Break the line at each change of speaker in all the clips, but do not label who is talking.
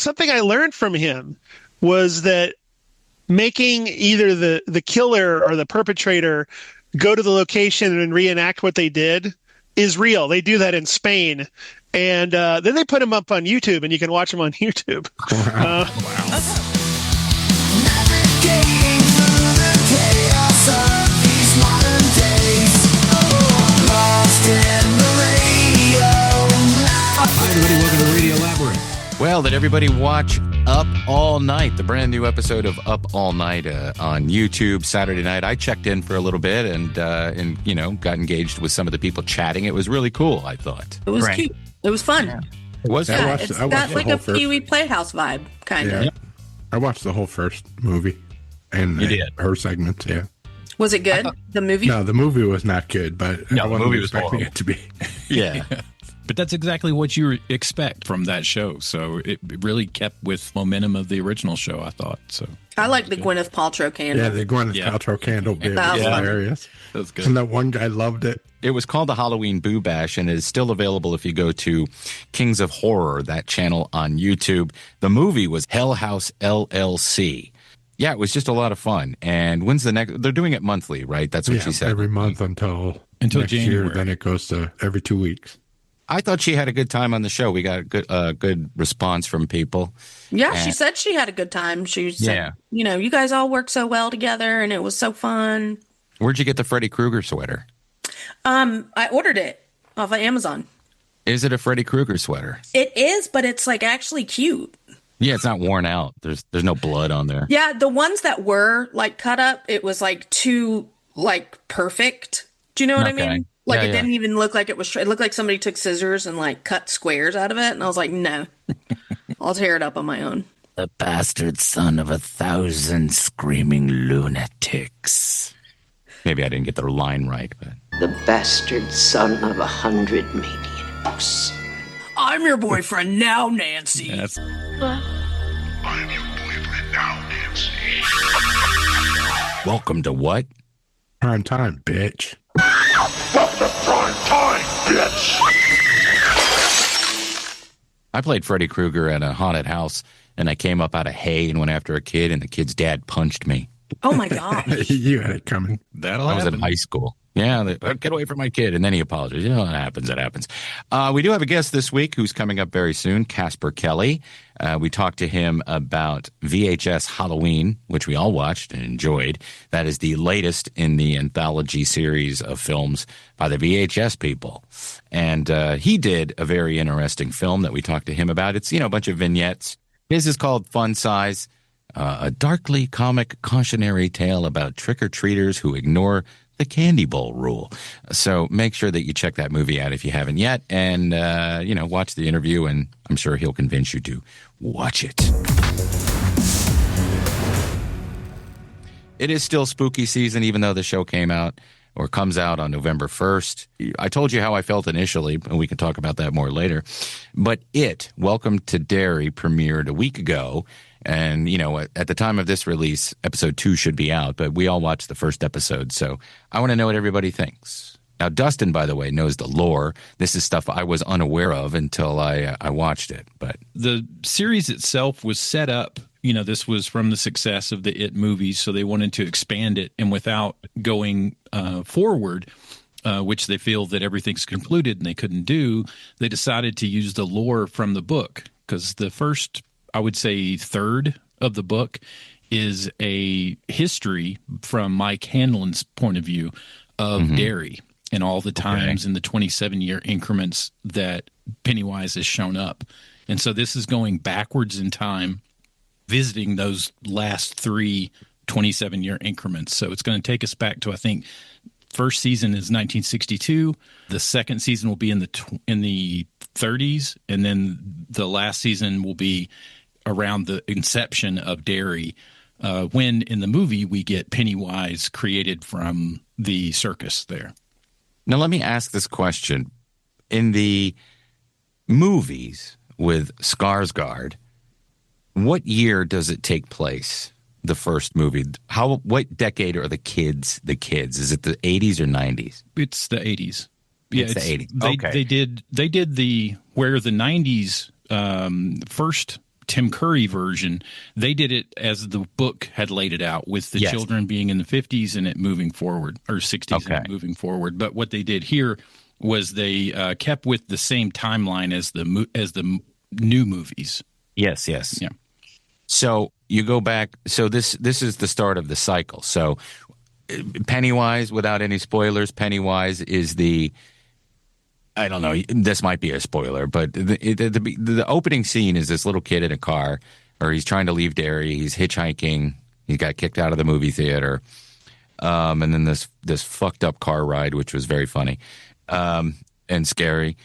something I learned from him was that making either the killer or the perpetrator go to the location and reenact what they did is real. They do that in Spain. And then they put them up on YouTube, and you can watch them on YouTube.
Wow.
Navigating through the chaos of these modern days. Lost in the radio.
Hi, everybody. Welcome to Radio Labyrinth.
Well, did everybody watch Up All Night, the brand new episode of Up All Night on YouTube Saturday night? I checked in for a little bit and got engaged with some of the people chatting. It was really cool, I thought.
It was cute. It was fun.
Yeah. It was.
Yeah,
it's
got like a Pee-wee Playhouse vibe, kind of.
Yeah. I watched the whole first movie and her segments. Yeah.
Was it good? The movie?
No, the movie was not good, but I wasn't
movie was
expecting it to be.
Yeah.
But that's exactly what you expect from that show. So it really kept with momentum of the original show, I thought. So
I like the Gwyneth Paltrow candle.
Yeah, the Gwyneth Paltrow candle bit
That
was
was
hilarious.
that was good.
And that one guy loved it.
It was called the Halloween Boo Bash, and it is still available if you go to Kings of Horror, that channel on YouTube. The movie was Hell House LLC. Yeah, it was just a lot of fun. And when's the next? They're doing it monthly, right? That's what she said.
Every month until next
January.
year. Then it goes to every 2 weeks.
I thought she had a good time on the show. We got a good response from people.
Yeah, she said she had a good time. She said, you guys all work so well together, and it was so fun.
Where'd you get the Freddy Krueger sweater?
I ordered it off of Amazon.
Is it a Freddy Krueger sweater?
It is, but it's like actually cute.
Yeah, it's not worn out. There's no blood on there.
Yeah, the ones that were like cut up, it was like too like perfect. Do you know what I mean? Like it didn't even look like it was. It looked like somebody took scissors and like cut squares out of it, and I was like, no, I'll tear it up on my own.
The bastard son of 1,000 screaming lunatics. Maybe I didn't get the line right, but
the bastard son of 100 maniacs.
I'm your boyfriend now, Nancy.
That's
I'm your boyfriend now, Nancy.
welcome to what?
Prime time, bitch.
Welcome to prime time, bitch.
I played Freddy Krueger at a haunted house, and I came up out of hay and went after a kid, and the kid's dad punched me.
Oh my god!
You had it coming.
that'll
I was
happen.
in high school. Yeah, get away from my kid. And then he apologized. It happens. It happens. We do have a guest this week who's coming up very soon, Casper Kelly. We talked to him about VHS Halloween, which we all watched and enjoyed. That is the latest in the anthology series of films by the VHS people. And he did a very interesting film that we talked to him about. It's, a bunch of vignettes. His is called Fun Size, a darkly comic cautionary tale about trick-or-treaters who ignore the candy bowl rule. So make sure that you check that movie out if you haven't yet, and watch the interview, and I'm sure he'll convince you to watch it. It is still spooky season, even though the show comes out on November 1st. I told you how I felt initially, and we can talk about that more later. But Welcome to Derry premiered a week ago. And, at the time of this release, episode 2 should be out, but we all watched the first episode, so I want to know what everybody thinks. Now, Dustin, by the way, knows the lore. This is stuff I was unaware of until I watched it. But
the series itself was set up, this was from the success of the It movies, so they wanted to expand it, and without going forward, which they feel that everything's concluded and they couldn't do, they decided to use the lore from the book, because the first, I would say, third of the book is a history from Mike Hanlon's point of view of Derry and all the times in the 27-year increments that Pennywise has shown up. And so this is going backwards in time, visiting those last 3 27-year increments. So it's going to take us back to, I think, first season is 1962. The second season will be in the 30s, and then the last season will be around the inception of Derry, when in the movie we get Pennywise created from the circus there.
now let me ask this question. In the movies with Skarsgård, what year does it take place? The first movie. What decade are the kids? Is it the 80s or 90s?
It's the 80s. Yeah,
it's the 80s. Okay.
They did the where the 90s first Tim Curry version, they did it as the book had laid it out, with the children being in the 50s and it moving forward, or 60s and it moving forward. But what they did here was they kept with the same timeline as the new movies.
Yes. Yeah. So you go back. So this is the start of the cycle. So Pennywise, without any spoilers, Pennywise is I don't know, this might be a spoiler, but the opening scene is this little kid in a car, or he's trying to leave Derry. He's hitchhiking. He got kicked out of the movie theater. And then this fucked up car ride, which was very funny and scary.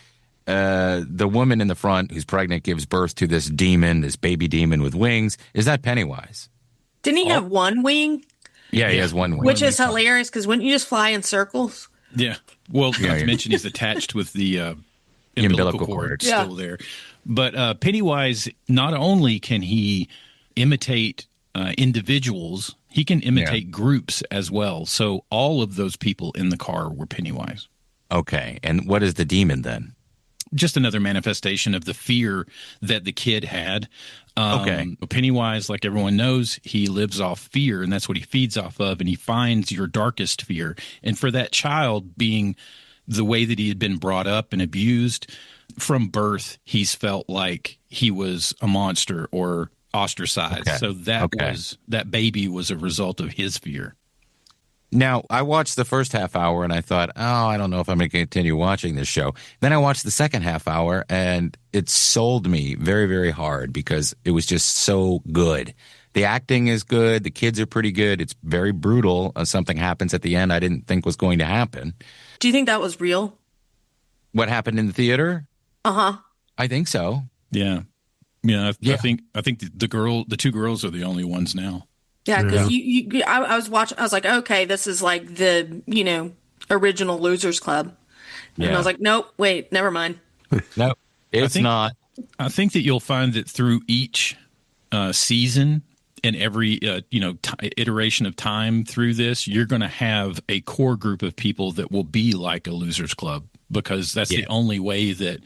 The woman in the front who's pregnant gives birth to this demon, this baby demon with wings. Is that Pennywise?
Didn't he have one wing?
Yeah, he has one wing.
Which is hilarious, because wouldn't you just fly in circles?
Yeah. Well, not to mention he's attached with the umbilical cord still there. But Pennywise, not only can he imitate individuals, he can imitate groups as well. So all of those people in the car were Pennywise.
Okay. And what is the demon then?
Just another manifestation of the fear that the kid had. Pennywise, like everyone knows, he lives off fear, and that's what he feeds off of, and he finds your darkest fear. And for that child, being the way that he had been brought up and abused from birth, he's felt like he was a monster or ostracized. So that baby was a result of his fear.
Now, I watched the first half hour and I thought, I don't know if I'm going to continue watching this show. Then I watched the second half hour and it sold me very, very hard because it was just so good. The acting is good. The kids are pretty good. It's very brutal. Something happens at the end I didn't think was going to happen.
Do you think that was real?
What happened in the theater?
Uh-huh.
I think so.
Yeah. I think the two girls are the only ones now.
Yeah, because I was watching. I was like, okay, this is like the original Losers Club, and I was like, nope, wait, never mind.
No, it's not.
I think that you'll find that through each season and every iteration of time through this, you're going to have a core group of people that will be like a Losers Club, because that's the only way that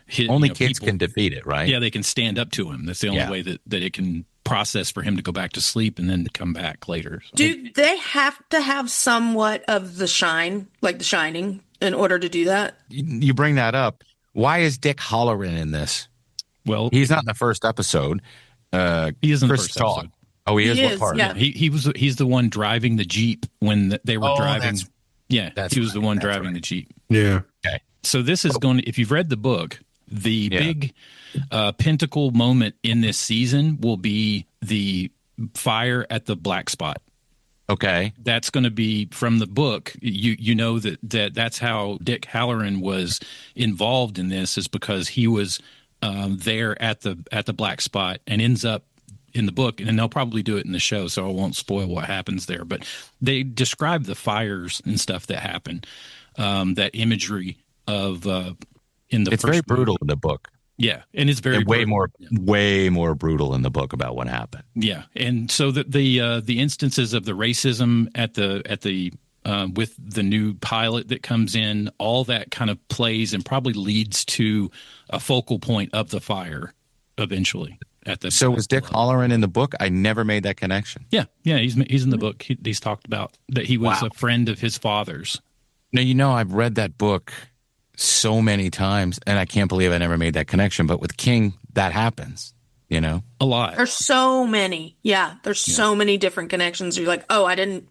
kids can defeat it, right?
Yeah, they can stand up to him. That's the only way that it can process for him to go back to sleep and then to come back later. So.
Do they have to have somewhat of the shine, like The Shining, in order to do that?
You bring that up. Why is Dick Hallorann in this?
Well,
he's not in the first episode.
He is in the first episode.
Oh, he is? What part?
Yeah.
He's the one driving the Jeep when they were driving. He was the one driving the Jeep.
Yeah.
Okay.
So this is going to, if you've read the book, the big pinnacle moment in this season will be the fire at the black spot.
Okay.
That's going to be from the book. You know that's how Dick Hallorann was involved in this, is because he was there at the black spot, and ends up in the book, and they'll probably do it in the show, so I won't spoil what happens there. But they describe the fires and stuff that happen, that imagery of in the.
It's
first
very brutal
movie.
in the book.
Yeah, and it's very
way more brutal in the book about what happened.
Yeah, and so the instances of the racism at the with the new pilot that comes in, all that kind of plays and probably leads to a focal point of the fire eventually. So was Dick Hallorann in the book? I never made that connection. Yeah, he's in the book. He's talked about that he was a friend of his father's. Now, I've read that book so many times, and I can't believe I never made that connection. But with King, that happens, a lot.
There's so many. Yeah, there's so many different connections. You're like, oh, I didn't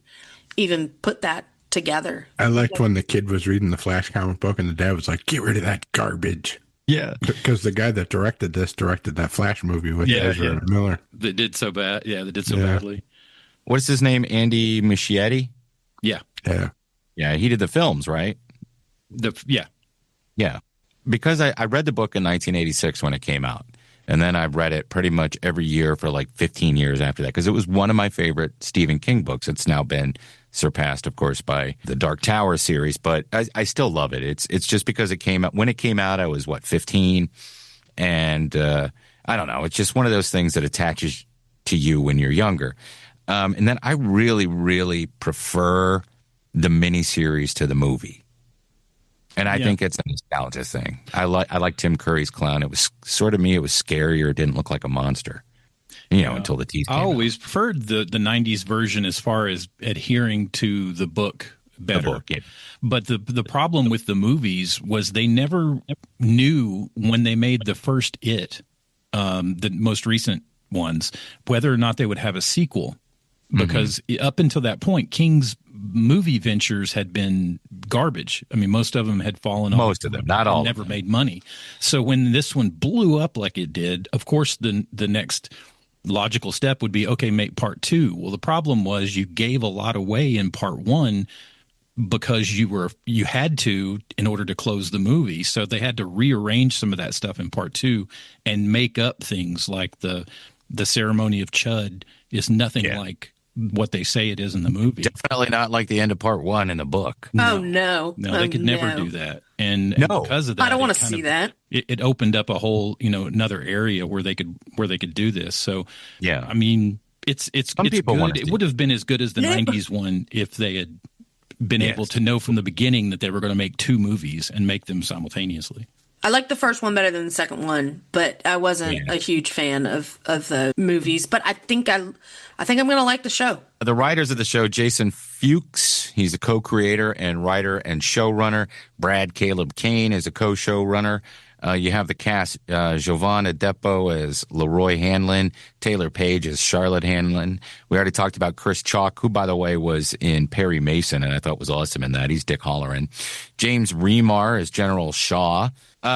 even put that together.
I liked when the kid was reading the Flash comic book, and the dad was like, get rid of that garbage.
Yeah.
Because the guy that directed that Flash movie with Ezra Miller.
That did so bad. Yeah, that did so badly.
What's his name? Andy Muschietti?
Yeah.
Yeah.
Yeah, he did the films, right? Yeah. Because I read the book in 1986 when it came out. And then I've read it pretty much every year for like 15 years after that, because it was one of my favorite Stephen King books. It's now been surpassed, of course, by the Dark Tower series, but I still love it. It's just because it came out. When it came out, I was, 15? And I don't know. It's just one of those things that attaches to you when you're younger. And then I really, really prefer the miniseries to the movie. And I think it's a nostalgia thing. I like Tim Curry's clown. It was sort of me. It was scarier. It didn't look like a monster, until the teeth came
I always preferred the 90s version as far as adhering to the book better.
The book, yeah.
But the problem with the movies was they never knew when they made the first It, the most recent ones, whether or not they would have a sequel. Because up until that point, King's movie ventures had been garbage. I mean, most of them had fallen off.
Most of them, not all.
Never made money. So when this one blew up like it did, of course, the next logical step would be, okay, make part 2. Well, the problem was you gave a lot away in part 1 because you had to in order to close the movie. So they had to rearrange some of that stuff in part 2 and make up things like the ceremony of Chud is nothing like what they say it is in the movie.
Definitely not like the end of part 1 in the book.
No. Oh, no.
No, they could never do that. And because of that,
I don't want to see that.
It opened up a whole, another area where they could do this. So,
yeah,
I mean, it's good. It would have been as good as the 90s one if they had been able to know from the beginning that they were going to make 2 movies and make them simultaneously.
I like the first one better than the second one, but I wasn't a huge fan of the movies. But I think I'm going to like the show.
The writers of the show, Jason Fuchs, he's a co-creator and writer and showrunner. Brad Caleb Kane is a co-showrunner. You have the cast, Jovan Adepo as Leroy Hanlon, Taylor Page as Charlotte Hanlon. We already talked about Chris Chalk, who, by the way, was in Perry Mason, and I thought was awesome in that. He's Dick Halloran. James Remar as General Shaw.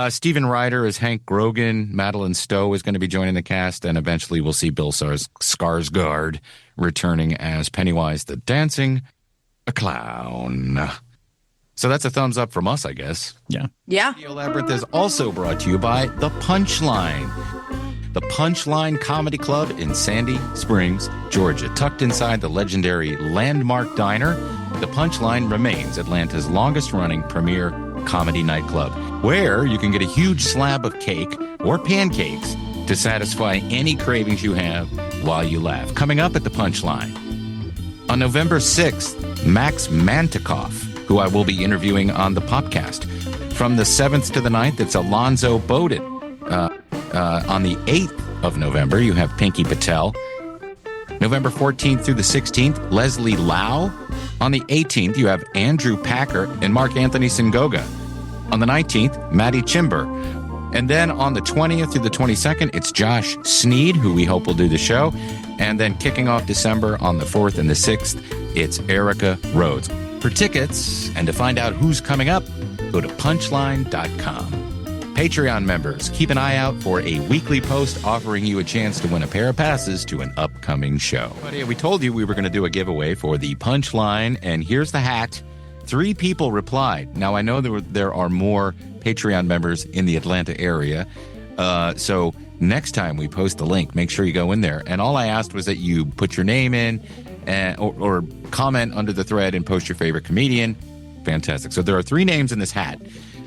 Stephen Ryder as Hank Grogan. Madeline Stowe is going to be joining the cast, and eventually we'll see Bill Skarsgård returning as Pennywise the Dancing Clown. So that's a thumbs up from us, I guess.
Yeah.
Radio Labyrinth is also brought to you by The Punchline. The Punchline Comedy Club in Sandy Springs, Georgia. Tucked inside the legendary Landmark Diner, The Punchline remains Atlanta's longest-running premier comedy nightclub, where you can get a huge slab of cake or pancakes to satisfy any cravings you have while you laugh. Coming up at The Punchline, on November 6th, Max Mantikoff, who I will be interviewing on the podcast. From the 7th to the 9th, it's Alonzo Bowden. On the 8th of November, you have Pinky Patel. November 14th through the 16th, Leslie Lau. On the 18th, you have Andrew Packer and Mark Anthony Singoga. On the 19th, Maddie Chimber. And then on the 20th through the 22nd, it's Josh Sneed, who we hope will do the show. And then kicking off December on the 4th and the 6th, it's Erica Rhodes. For tickets and to find out who's coming up, go to punchline.com. Patreon members, keep an eye out for a weekly post offering you a chance to win a pair of passes to an upcoming show. But we told you we were going to do a giveaway for the Punchline, and here's the hat. 3 people replied. Now, I know there are more Patreon members in the Atlanta area, so next time we post the link, make sure you go in there. And all I asked was that you put your name in or comment under the thread and post your favorite comedian. Fantastic. So there are 3 names in this hat.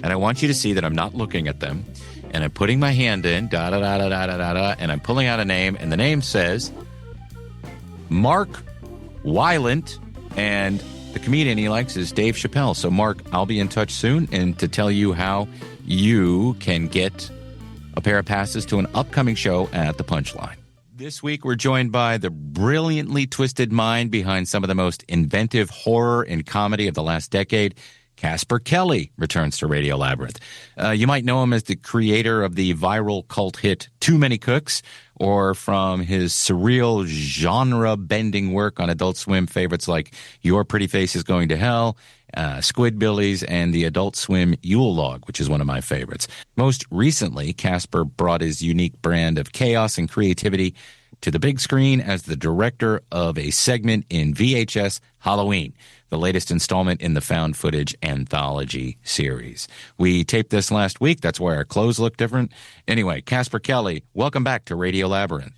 And I want you to see that I'm not looking at them. And I'm putting my hand in, and I'm pulling out a name. And the name says Mark Weiland. And the comedian he likes is Dave Chappelle. So, Mark, I'll be in touch soon and to tell you how you can get a pair of passes to an upcoming show at the Punchline. This week, we're joined by the brilliantly twisted mind behind some of the most inventive horror and comedy of the last decade. Casper Kelly returns to Radio Labyrinth. You might know him as the creator of the viral cult hit Too Many Cooks, or from his surreal genre-bending work on Adult Swim favorites like Your Pretty Face is Going to Hell, Squidbillies, and the Adult Swim Yule Log, which is one of my favorites. Most recently, Casper brought his unique brand of chaos and creativity to the big screen as the director of a segment in VHS Halloween, the latest installment in the found footage anthology series. We taped this last week. That's why our clothes look different. Anyway, Casper Kelly, welcome back to Radio Labyrinth.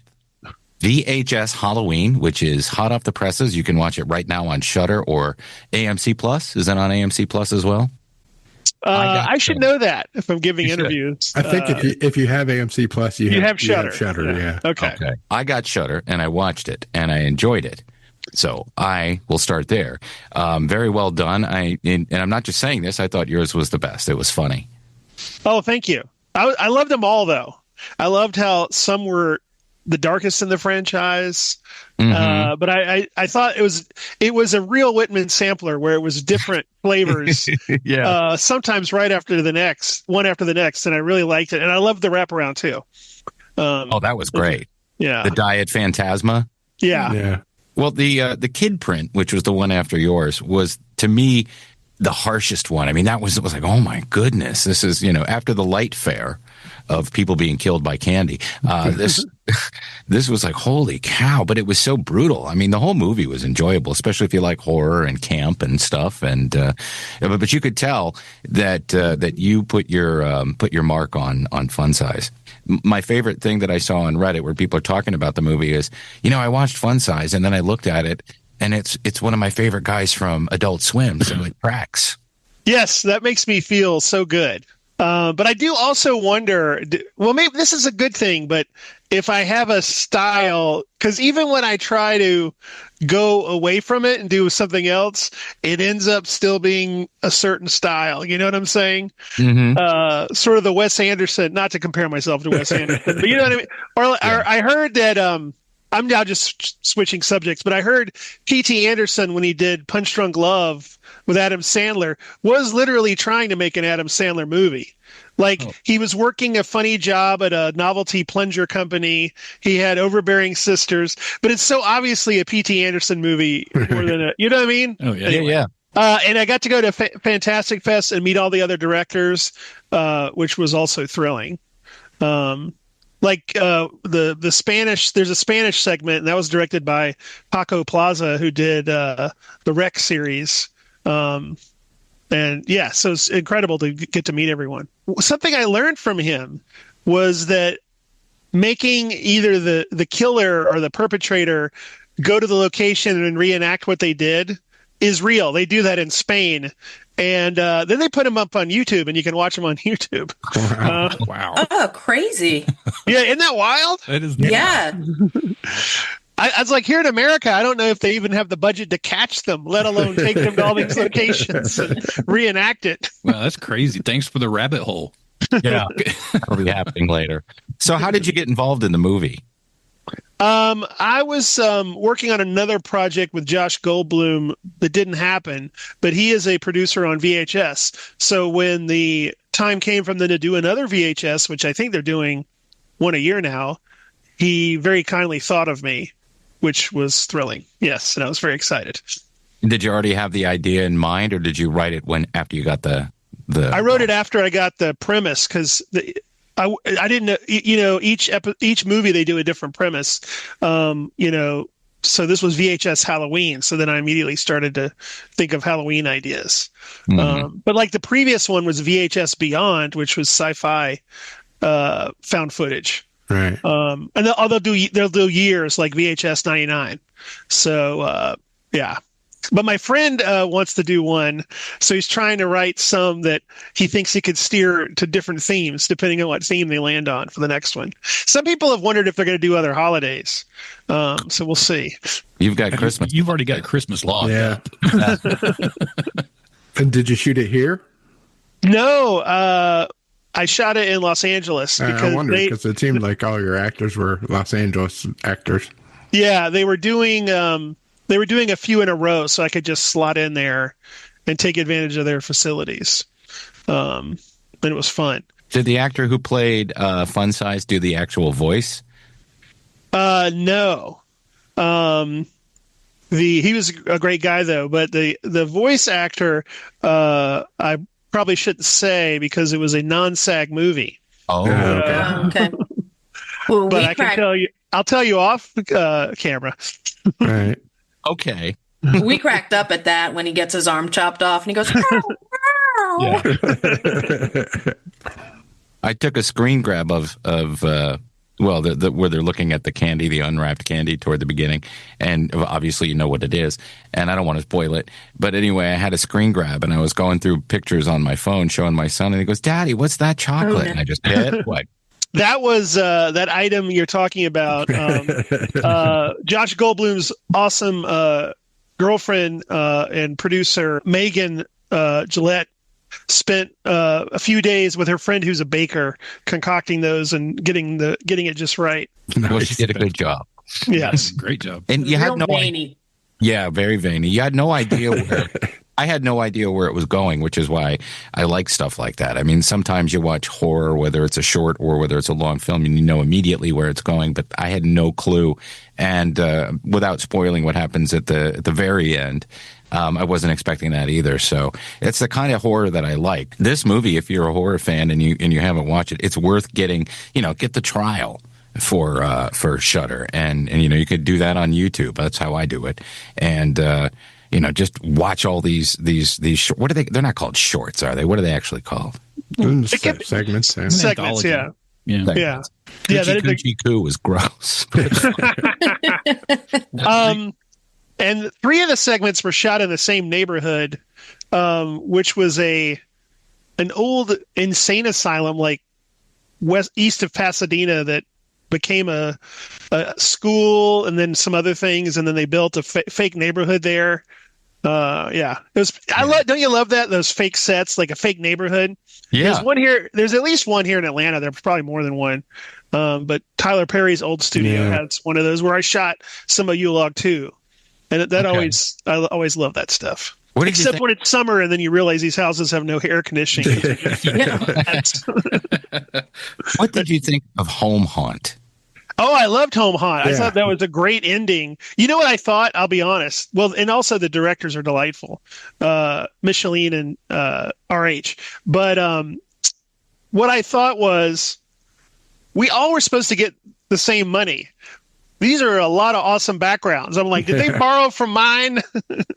VHS Halloween, which is hot off the presses. You can watch it right now on Shudder or AMC Plus. Is that on AMC Plus as well?
I should know that if I'm giving interviews.
I think if you have AMC Plus, you have Shudder.
Yeah. Okay.
I got Shudder and I watched it and I enjoyed it. So I will start there. Very well done. And I'm not just saying this. I thought yours was the best. It was funny.
Oh, thank you. I loved them all, though. I loved how some were the darkest in the franchise. But I thought it was a real Whitman sampler where it was different flavors. Sometimes right after the next, one after the next. And I really liked it. And I loved the wraparound, too.
That was great.
Yeah.
The Diet Phantasma.
Yeah.
Well, the kid print, which was the one after yours, was to me the harshest one. I mean, it was like, oh my goodness, this is, after the light fare of people being killed by candy. This was like, holy cow! But it was so brutal. I mean, the whole movie was enjoyable, especially if you like horror and camp and stuff. And but you could tell that you put your mark on Fun Size. My favorite thing that I saw on Reddit where people are talking about the movie is, I watched Fun Size and then I looked at it and it's one of my favorite guys from Adult Swim, so it tracks.
Yes, that makes me feel so good. But I do also wonder, well, maybe this is a good thing, but if I have a style, because even when I try to go away from it and do something else, it ends up still being a certain style. You know what I'm saying? Sort of the Wes Anderson, not to compare myself to Wes Anderson, but you know what I mean? Or I heard that, I'm now just switching subjects, but I heard P.T. Anderson, when he did Punch Drunk Love with Adam Sandler, was literally trying to make an Adam Sandler movie. He was working a funny job at a novelty plunger company. He had overbearing sisters, but it's so obviously a P.T. Anderson movie more than you know what I mean?
Oh, yeah.
Anyway.
Yeah.
And I got to go to Fantastic Fest and meet all the other directors, which was also thrilling. The Spanish, there's a Spanish segment, and that was directed by Paco Plaza, who did the Rec series. And yeah, so it's incredible to get to meet everyone. Something I learned from him was that making either the killer or the perpetrator go to the location and reenact what they did is real. They do that in Spain. And then they put them up on YouTube, and you can watch them on YouTube.
Wow.
Oh, crazy.
Yeah, isn't that wild?
That is
Yeah.
I was like, here in America, I don't know if they even have the budget to catch them, let alone take them to all these locations and reenact it.
Wow, that's crazy. Thanks for the rabbit hole.
Yeah, that'll be happening later. So how did you get involved in the movie?
I was working on another project with Josh Goldblum that didn't happen, but he is a producer on VHS. So when the time came for them to do another VHS, which I think they're doing one a year now, he very kindly thought of me, which was thrilling. Yes, and I was very excited.
Did you already have the idea in mind, or did you write it after you got the? I
wrote it after I got the premise, because I didn't know, each movie they do a different premise, so this was VHS Halloween. So then I immediately started to think of Halloween ideas. But like the previous one was VHS Beyond, which was sci-fi found footage.
Right.
And they'll do years like VHS 99. So yeah. But my friend wants to do one, so he's trying to write some that he thinks he could steer to different themes depending on what theme they land on for the next one. Some people have wondered if they're going to do other holidays, so we'll see.
You've got Christmas.
You've already got Christmas logged up.
And did you shoot it here?
No, I shot it in Los Angeles because
I wondered, because it seemed like all your actors were Los Angeles actors.
Yeah, they were doing a few in a row, so I could just slot in there and take advantage of their facilities. And it was fun.
Did the actor who played Fun Size do the actual voice?
No. He was a great guy though, but the voice actor, I probably shouldn't say because it was a non-SAG movie.
Oh,
Okay. Well,
but I can tell you. I'll tell you off camera.
Right.
Okay.
We cracked up at that when he gets his arm chopped off and he goes, "Ow, ow."
I took a screen grab of where they're looking at the candy, the unwrapped candy toward the beginning, and obviously you know what it is, and I don't want to spoil it, but anyway, I had a screen grab and I was going through pictures on my phone showing my son, and he goes, "Daddy, what's that chocolate?"
Oh, no.
And I just hit what?
That was that item you're talking about. Josh Goldblum's awesome girlfriend and producer Megan Gillette spent a few days with her friend who's a baker concocting those and getting it just right.
Well, she did a good job.
Yes,
great job.
And you had no
veiny.
Yeah, very veiny. You had no idea where. I had no idea where it was going, which is why I like stuff like that. I mean, sometimes you watch horror, whether it's a short or whether it's a long film, and you know immediately where it's going. But I had no clue, and without spoiling what happens at the very end, I wasn't expecting that either. So it's the kind of horror that I like. This movie, if you're a horror fan and you haven't watched it, it's worth getting. Get the trial for Shudder, and you could do that on YouTube. That's how I do it, and. Just watch all these what are they? They're not called shorts, are they? What are they actually called?
Segments.
Segments, yeah. Yeah.
Coochie Coo was gross.
And 3 of the segments were shot in the same neighborhood, which was an old insane asylum, like east of Pasadena, that became a school and then some other things, and then they built a fake neighborhood there. It was. Don't you love that, those fake sets, like a fake neighborhood?
Yeah.
There's one here. There's at least one here in Atlanta. There's probably more than one. But Tyler Perry's old studio has one of those where I shot some of Yule Log too, and I always love that stuff. Except when it's summer and then you realize these houses have no air conditioning.
What did you think of Home Haunt?
Oh, I loved Home Haunt. I thought that was a great ending. You know what I thought? I'll be honest. Well, and also the directors are delightful, Micheline and RH. But what I thought was, we all were supposed to get the same money. These are a lot of awesome backgrounds. I'm like, did they borrow from mine?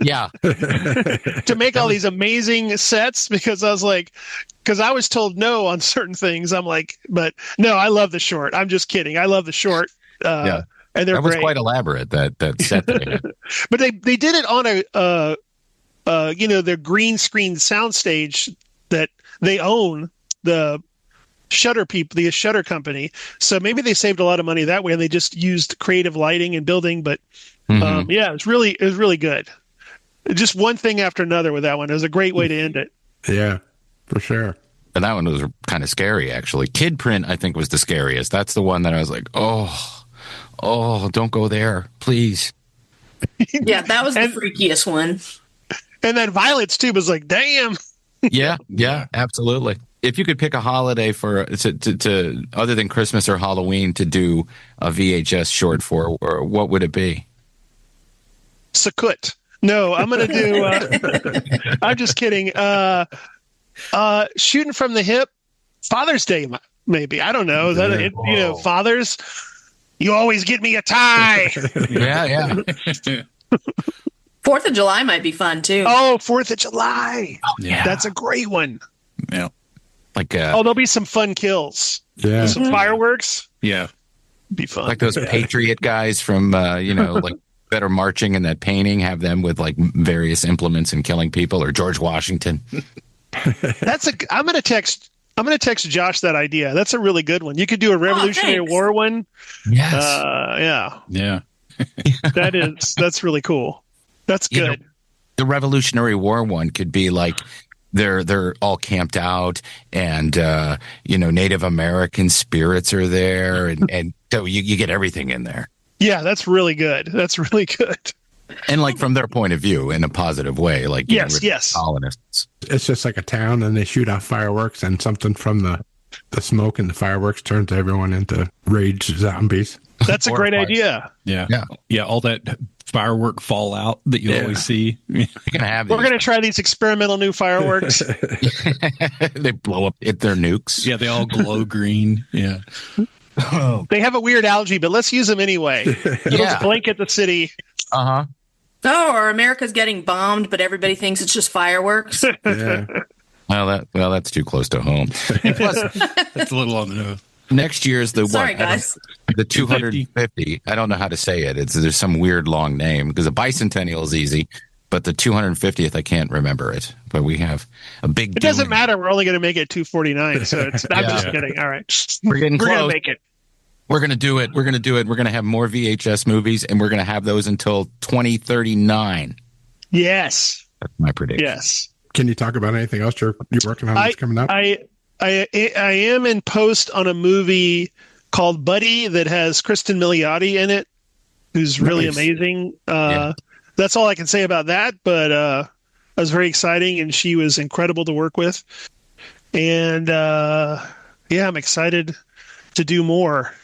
Yeah.
To make all these amazing sets? Because I was told no on certain things. I'm like, but no, I love the short. I'm just kidding. I love the short. And they're
that was
great.
quite elaborate, that set that they had.
But they did it on their green screen soundstage that they own, the Shutter people, the Shutter company. So maybe they saved a lot of money that way, and they just used creative lighting and building. But it was really good. Just one thing after another with that one. It was a great way to end it.
Yeah, for sure.
And that one was kind of scary, actually. Kid Print, I think, was the scariest. That's the one that I was like, oh, don't go there, please.
Yeah, that was the freakiest one.
And then Violet's too was like, damn.
Yeah, absolutely. If you could pick a holiday for to other than Christmas or Halloween to do a VHS short for, or what would it be?
Sukkot. No, I'm going to do. I'm just kidding. Shooting from the hip. Father's Day, maybe. I don't know. Is that it, fathers? You always get me a tie.
Yeah.
4th of July might be fun too.
Oh, 4th of July.
Oh, yeah,
that's a great one.
Yeah.
Like
there'll be some fun kills.
Yeah.
Some fireworks.
Yeah.
Be fun.
Like those Patriot guys from like that are marching in that painting, have them with like various implements and killing people, or George Washington.
I'm gonna text Josh that idea. That's a really good one. You could do a Revolutionary War one.
Yes.
Yeah.
That's really cool. That's good.
The Revolutionary War one could be like they're all camped out, and Native American spirits are there, and so you get everything in there.
Yeah, that's really good. That's really good.
And like from their point of view, in a positive way, like
yes,
colonists.
It's just like a town, and they shoot off fireworks, and something from the smoke and the fireworks turns everyone into rage zombies.
That's a great idea.
Yeah. All that firework fallout that you always see.
You're gonna have.
We're gonna try these experimental new fireworks.
They blow up their nukes.
Yeah, they all glow green. Yeah.
They have a weird algae, but let's use them anyway. It'll blanket the city.
Uh-huh.
Oh, or America's getting bombed, but everybody thinks it's just fireworks.
Yeah.
Well, that's too close to home. And plus,
that's a little on the nose.
Next year's the
guys.
The 250. I don't know how to say it. There's some weird long name, because a bicentennial is easy. But the 250th, I can't remember it. But we have a big.
It doesn't matter. We're only going to make it 249. So I'm just kidding. All right.
We're getting close.
We're going to make it.
We're going to do it. We're going to do it. We're going to have more VHS movies, and we're going to have those until 2039.
Yes.
That's my prediction.
Yes.
Can you talk about anything else you're working on that's coming up?
I am in post on a movie called Buddy that has Kristen Milioti in it, who's really amazing. That's all I can say about that, but it was very exciting, and she was incredible to work with. And I'm excited to do more.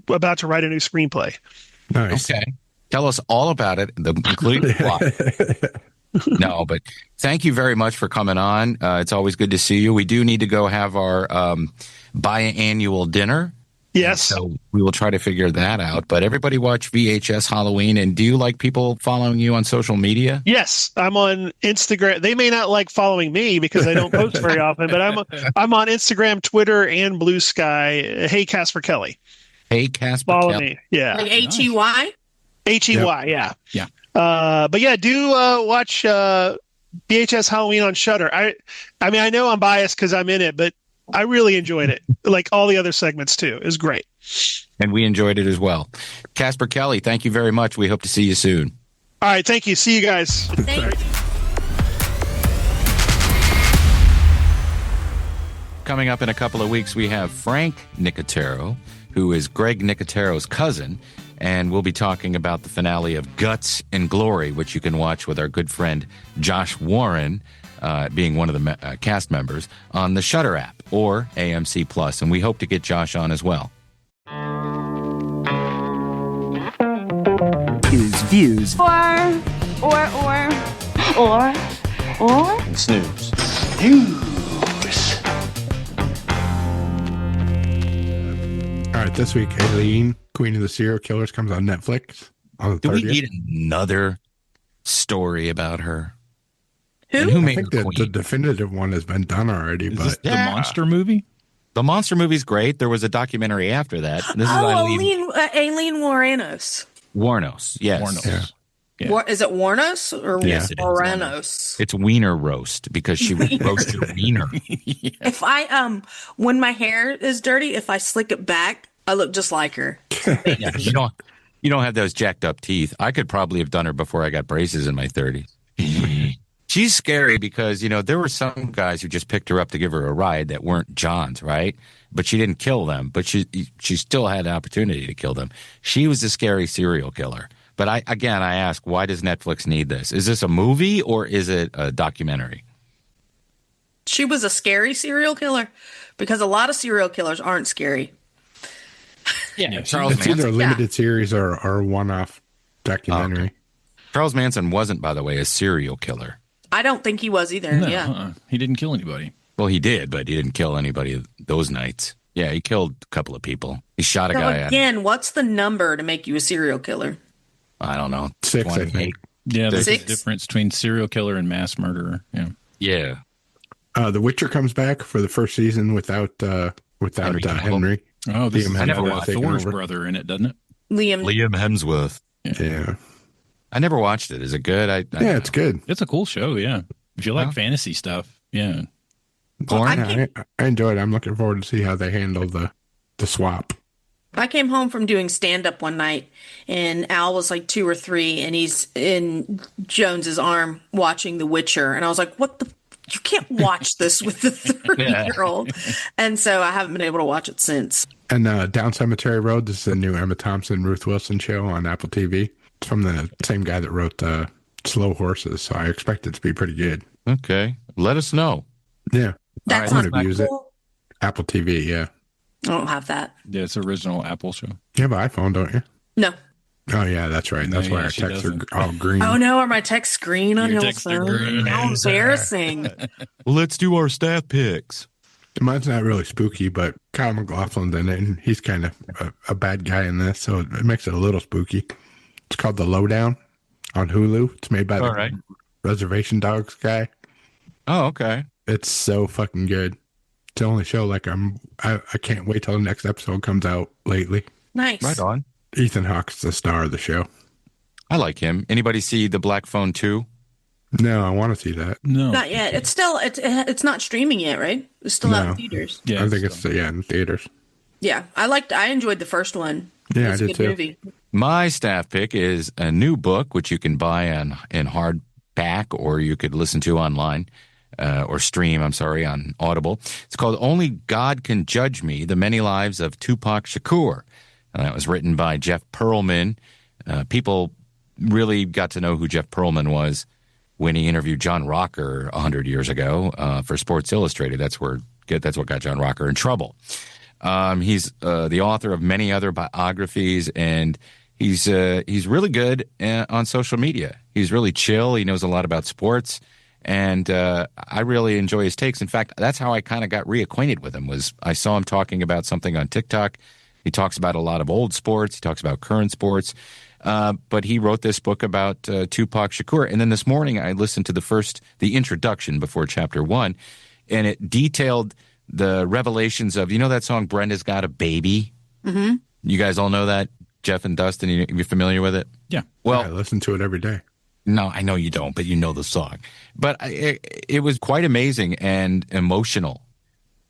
About to write a new screenplay.
Nice.
Okay. Tell us all about it, including the plot. No, but thank you very much for coming on. It's always good to see you. We do need to go have our biannual dinner.
Yes.
So we will try to figure that out. But everybody watch VHS Halloween. And do you like people following you on social media?
Yes, I'm on Instagram. They may not like following me because I don't post very often, but I'm on Instagram, Twitter, and Blue Sky. Hey, Casper Kelly.
Hey, Casper
Follow
Kelly.
me. Yeah.
Like HEY?
HEY,
Yep.
yeah. But yeah, do watch VHS Halloween on Shudder. I mean, I know I'm biased because I'm in it, but I really enjoyed it. Like all the other segments too. It was great.
And we enjoyed it as well. Casper Kelly, thank you very much. We hope to see you soon.
All right, thank you. See you guys.
Thank you.
Coming up in a couple of weeks, we have Frank Nicotero, who is Greg Nicotero's cousin, and we'll be talking about the finale of Guts and Glory, which you can watch with our good friend Josh Warren, being one of the cast members, on the Shudder app or AMC Plus, and we hope to get Josh on as well.
Views. Or.
Snooze.
All right, this week, Aileen, Queen of the Serial Killers, comes on Netflix on the 30th.
Do we need another story about her?
Who?
And who
I
made
think
her
that the
queen?
definitive one has been done already,
Is
but
this the monster movie?
The monster movie's great. There was a documentary after that. This is
Aileen Wuornos.
Warnos. Yes.
Warnos.
Yeah.
Yeah. Is it Warnos or
Yes, it is.
Moranos?
It's wiener roast because she would roast your wiener.
If I when my hair is dirty, if I slick it back, I look just like her.
Yeah, you don't have those jacked up teeth. I could probably have done her before I got braces in my 30s. She's scary because, there were some guys who just picked her up to give her a ride that weren't John's, right? But she didn't kill them, but she still had an opportunity to kill them. She was a scary serial killer. But I ask, why does Netflix need this? Is this a movie or is it a documentary?
She was a scary serial killer because a lot of serial killers aren't scary.
Yeah,
it's either a limited series or a one-off documentary.
Okay. Charles Manson wasn't, by the way, a serial killer.
I don't think he was either.
No,
yeah.
He didn't kill anybody.
Well, he did, but he didn't kill anybody those nights. Yeah, he killed a couple of people. He shot a
So
guy.
again, what's the number to make you a serial killer?
I don't know.
6, I
28.
think.
Yeah, there's a
6?
difference between serial killer and mass murderer. Yeah.
Yeah.
The Witcher comes back for the first season without Henry.
Oh, this
Liam
is
Hemsworth taking
Thor's
over.
brother in it, doesn't it?
Liam.
Hemsworth.
Yeah.
I never watched it. Is it good?
Yeah, it's good.
It's a cool show, yeah. If you like fantasy stuff, yeah.
I enjoyed it. I'm looking forward to see how they handle the swap.
I came home from doing stand-up one night, and Al was like 2 or 3, and he's in Jones's arm watching The Witcher, and I was like, "What the? You can't watch this with the 30-year-old." And so I haven't been able to watch it since.
And Down Cemetery Road, this is a new Emma Thompson, Ruth Wilson show on Apple TV. It's from the same guy that wrote Slow Horses, so I expect it to be pretty good.
Okay. Let us know.
Yeah.
That's
I'm
not
gonna use it.
cool.
Apple TV, yeah.
I don't have that.
Yeah, it's original Apple show.
You have an iPhone, don't you?
No.
Oh, yeah, that's right. That's
No,
why
yeah,
our
she
texts are
doesn't.
all green.
Oh no, are my texts green on
Your
your
texts are
phone?
green.
How embarrassing.
Let's do our staff picks.
Mine's not really spooky, but Kyle MacLachlan's in it, and he's kind of a bad guy in this, so it makes it a little spooky. It's called The Lowdown on Hulu. It's made by the Reservation Dogs guy.
Oh, okay.
It's so fucking good. It's the only show I can't wait till the next episode comes out lately.
Nice.
Right on.
Ethan Hawke's the star of the show.
I like him. Anybody see The Black Phone 2?
No, I want to see that.
No,
Not yet. It's still it's not streaming yet, right? It's still out in theaters.
Yeah,
I think it's in theaters.
Yeah, I enjoyed the first one.
Yeah,
It's
I
a
did
good
too.
movie.
My staff pick is a new book, which you can buy in hardback, or you could listen to online, or stream, on Audible. It's called Only God Can Judge Me, The Many Lives of Tupac Shakur. That was written by Jeff Pearlman. People really got to know who Jeff Pearlman was when he interviewed John Rocker 100 years ago for Sports Illustrated. That's what got John Rocker in trouble. He's the author of many other biographies, and he's really good on social media. He's really chill. He knows a lot about sports, and I really enjoy his takes. In fact, that's how I kind of got reacquainted with him. Was I saw him talking about something on TikTok. He talks about a lot of old sports. He talks about current sports. But he wrote this book about Tupac Shakur. And then this morning I listened to the introduction before chapter 1, and it detailed the revelations of, that song, Brenda's Got a Baby? Mm-hmm. You guys all know that? Jeff and Dustin, you familiar with it?
Yeah.
Well, I listen to it every day.
No, I know you don't, but you know the song. But it was quite amazing and emotional.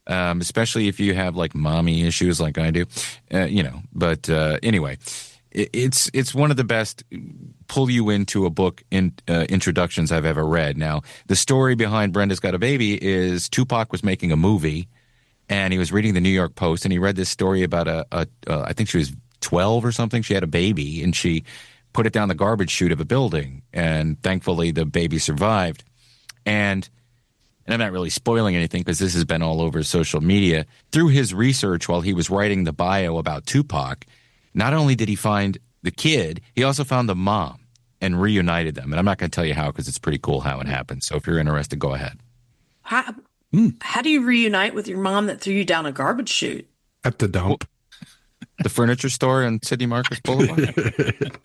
Especially if you have like mommy issues like I do, But anyway, it's one of the best pull you into a book introductions I've ever read. Now, the story behind Brenda's Got a Baby is Tupac was making a movie, and he was reading the New York Post, and he read this story about I think she was 12 or something. She had a baby, and she put it down the garbage chute of a building, and thankfully the baby survived. And I'm not really spoiling anything because this has been all over social media. Through his research while he was writing the bio about Tupac, not only did he find the kid, he also found the mom and reunited them. And I'm not going to tell you how because it's pretty cool how it happened. So if you're interested, go ahead.
How do you reunite with your mom that threw you down a garbage chute?
At the dump.
The furniture store on Sidney Marcus Boulevard?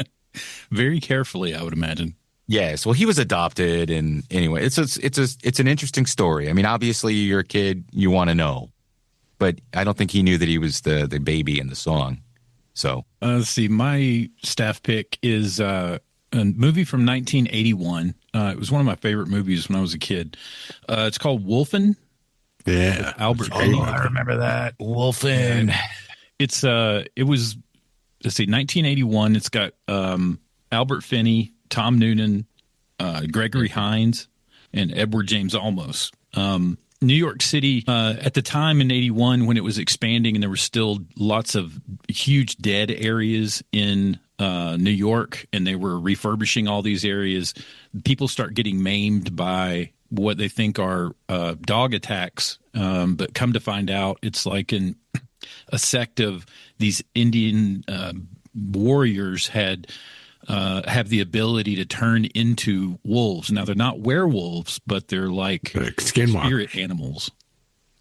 Very carefully, I would imagine.
Yes. Well, he was adopted, and anyway, it's an interesting story. I mean, obviously, you're a kid, you want to know, but I don't think he knew that he was the baby in the song. So
let's see. My staff pick is a movie from 1981. It was one of my favorite movies when I was a kid. It's called Wolfen.
Yeah,
Albert Finney.
I remember that. Wolfen.
It was, let's see, 1981. It's got Albert Finney, Tom Noonan, Gregory Hines, and Edward James Olmos. New York City, at the time in 81 when it was expanding and there were still lots of huge dead areas in New York, and they were refurbishing all these areas, people start getting maimed by what they think are dog attacks, but come to find out it's like a sect of these Indian warriors have the ability to turn into wolves. Now, they're not werewolves, but they're like spirit animals.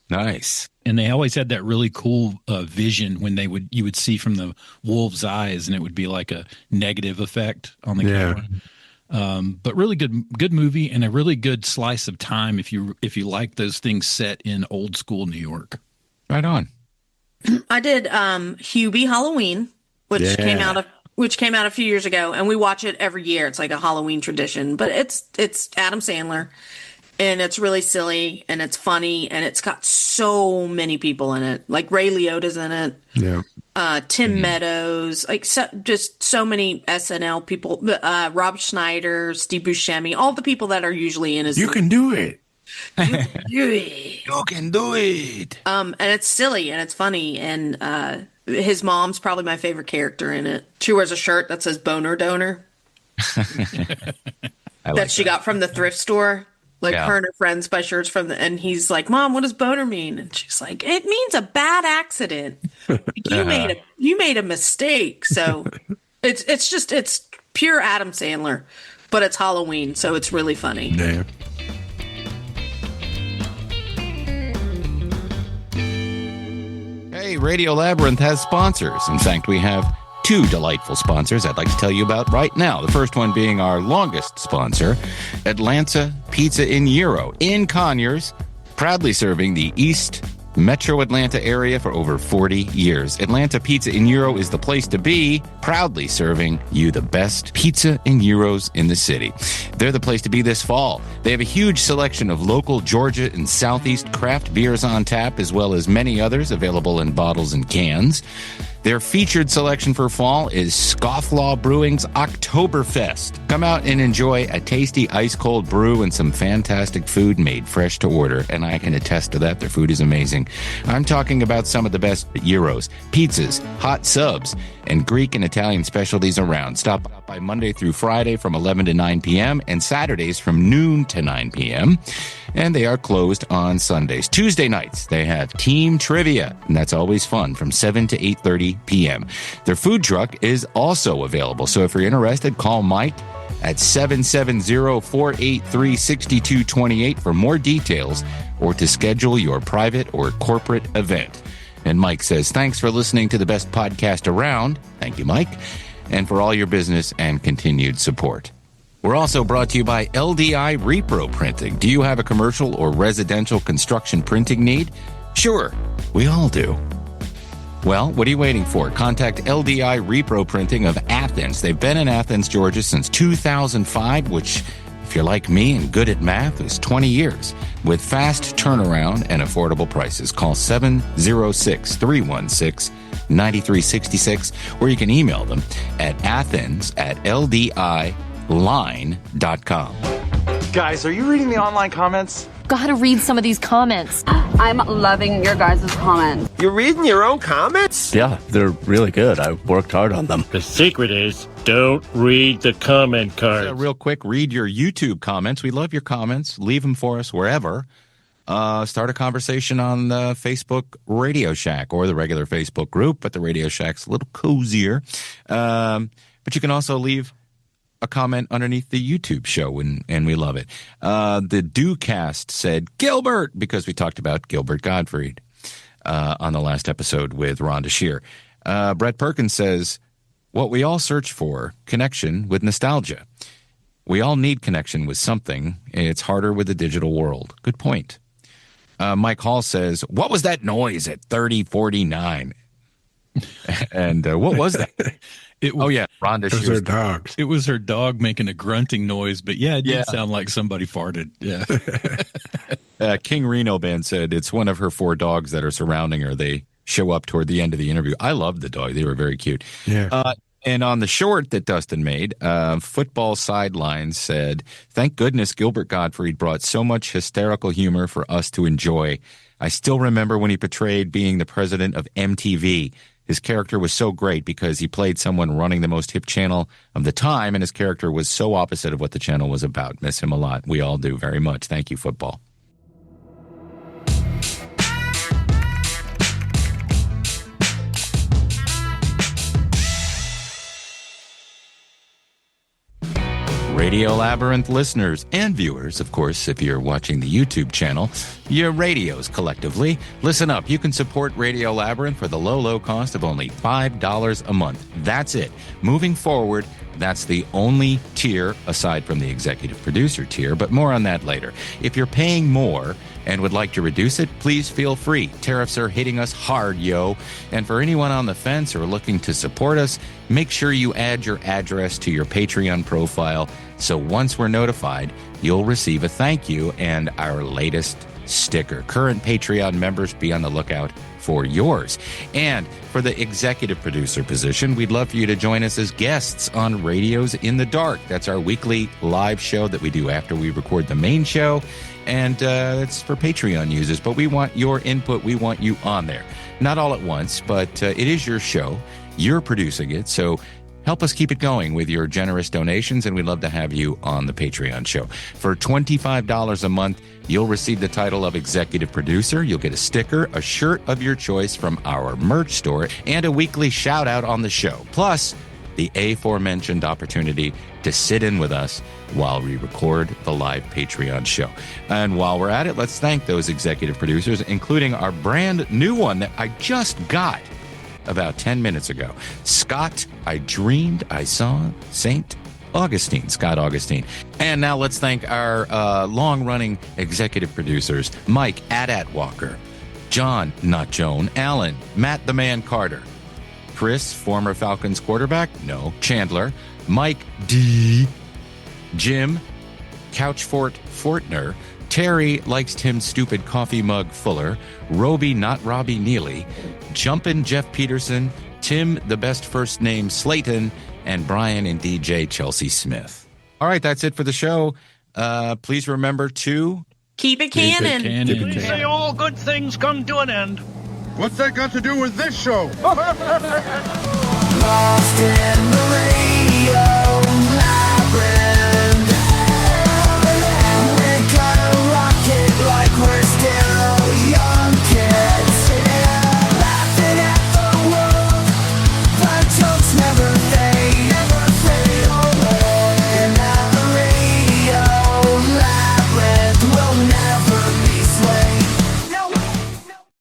Nice.
And they always had that really cool vision when you would see from the wolf's eyes, and it would be like a negative effect on the camera. But really good movie, and a really good slice of time if you like those things set in old school New York.
Right on.
I did Hubie Halloween, which came out a few years ago, and we watch it every year. It's like a Halloween tradition, but it's Adam Sandler, and it's really silly, and it's funny, and it's got so many people in it. Like Ray Liotta's in it.
Yeah.
Tim Meadows, just so many SNL people. Rob Schneider, Steve Buscemi, all the people that are usually in his.
You can do it.
You can do it.
And it's silly and it's funny, and his mom's probably my favorite character in it. She wears a shirt that says "Boner Donor" that she got from the thrift store. Her and her friends buy shirts and he's like, "Mom, what does boner mean?" And she's like, "It means a bad accident. You made a mistake." So it's pure Adam Sandler, but it's Halloween, so it's really funny.
Yeah.
Hey, Radio Labyrinth has sponsors. In fact, we have two delightful sponsors I'd like to tell you about right now. The first one being our longest sponsor, Atlanta Pizza in Euro in Conyers, proudly serving the East Metro Atlanta area for over 40 years. Atlanta Pizza and Euro is the place to be, proudly serving you the best pizza and gyros in the city. They're the place to be this fall. They have a huge selection of local Georgia and Southeast craft beers on tap, as well as many others available in bottles and cans. Their featured selection for fall is Scofflaw Brewing's Oktoberfest. Come out and enjoy a tasty ice-cold brew and some fantastic food made fresh to order. And I can attest to that. Their food is amazing. I'm talking about some of the best gyros, pizzas, hot subs, and Greek and Italian specialties around. Stop by Monday through Friday from 11 to 9 p.m. and Saturdays from noon to 9 p.m. And they are closed on Sundays. Tuesday nights, they have team trivia, and that's always fun from 7 to 8:30 p.m. Their food truck is also available. So if you're interested, call Mike at 770-483-6228 for more details or to schedule your private or corporate event. And Mike says, thanks for listening to the best podcast around. Thank you, Mike. And for all your business and continued support. We're also brought to you by LDI Repro Printing. Do you have a commercial or residential construction printing need? Sure, we all do. Well, what are you waiting for? Contact LDI Repro Printing of Athens. They've been in Athens, Georgia since 2005, which, if you're like me and good at math, is 20 years. With fast turnaround and affordable prices. Call 706-316-9366, or you can email them at athens@ldiline.com.
Guys, are you reading the online comments?
Gotta read some of these comments.
I'm loving your guys' comments.
You're reading your own comments?
Yeah, they're really good. I worked hard on them.
The secret is don't read the comment cards.
Real quick, read your YouTube comments. We love your comments. Leave them for us wherever. Start a conversation on the Facebook Radio Shack or the regular Facebook group, but the Radio Shack's a little cozier. But you can also leave a comment underneath the YouTube show, and we love it. The Dewcast said Gilbert, because we talked about Gilbert Gottfried on the last episode with Rhonda Shear. Brett Perkins says, what we all search for, connection with nostalgia. We all need connection with something. It's harder with the digital world. Good point. Mike Hall says, what was that noise at 3049? And what was that? Rhonda Shear's
her dog.
It was her dog making a grunting noise, but it did sound like somebody farted. Yeah.
King Reno Band said it's one of her 4 dogs that are surrounding her. They show up toward the end of the interview. I loved the dog. They were very cute.
Yeah.
And on the short that Dustin made, Football Sidelines said, thank goodness Gilbert Gottfried brought so much hysterical humor for us to enjoy. I still remember when he portrayed being the president of MTV. His character was so great because he played someone running the most hip channel of the time, and his character was so opposite of what the channel was about. Miss him a lot. We all do very much. Thank you, Football. Radio Labyrinth listeners and viewers, of course, if you're watching the YouTube channel, your radios collectively, listen up. You can support Radio Labyrinth for the low, low cost of only $5 a month. That's it. Moving forward, that's the only tier aside from the executive producer tier, but more on that later. If you're paying more and would like to reduce it, please feel free. Tariffs are hitting us hard, yo. And for anyone on the fence or looking to support us, make sure you add your address to your Patreon profile, so once we're notified, you'll receive a thank you and our latest sticker. Current Patreon members, be on the lookout for yours. And for the executive producer position, we'd love for you to join us as guests on Radios in the Dark. That's our weekly live show that we do after we record the main show. And it's for Patreon users, but we want your input. We want you on there. Not all at once, but it is your show. You're producing it, so help us keep it going with your generous donations, and we'd love to have you on the Patreon show. For $25 a month, you'll receive the title of executive producer. You'll get a sticker, a shirt of your choice from our merch store, and a weekly shout out on the show. Plus, the aforementioned opportunity to sit in with us while we record the live Patreon show. And while we're at it, let's thank those executive producers, including our brand new one that I just got about 10 minutes ago. Scott, I dreamed I saw St. Augustine, Scott Augustine. And now let's thank our long-running executive producers, Mike Adat Walker, John, not Joan, Alan, Matt the Man Carter, Chris, former Falcons quarterback, no, Chandler, Mike D, Jim, Couchfort Fortner, Terry likes Tim's stupid coffee mug Fuller, Roby, not Robbie Neely, Jumpin' Jeff Peterson, Tim, the best first name Slayton, and Brian and DJ Chelsea Smith. All right, that's it for the show. Please remember to
keep it canon.
Please say all good things come to an end.
What's that got to do with this show?
Lost in the radio.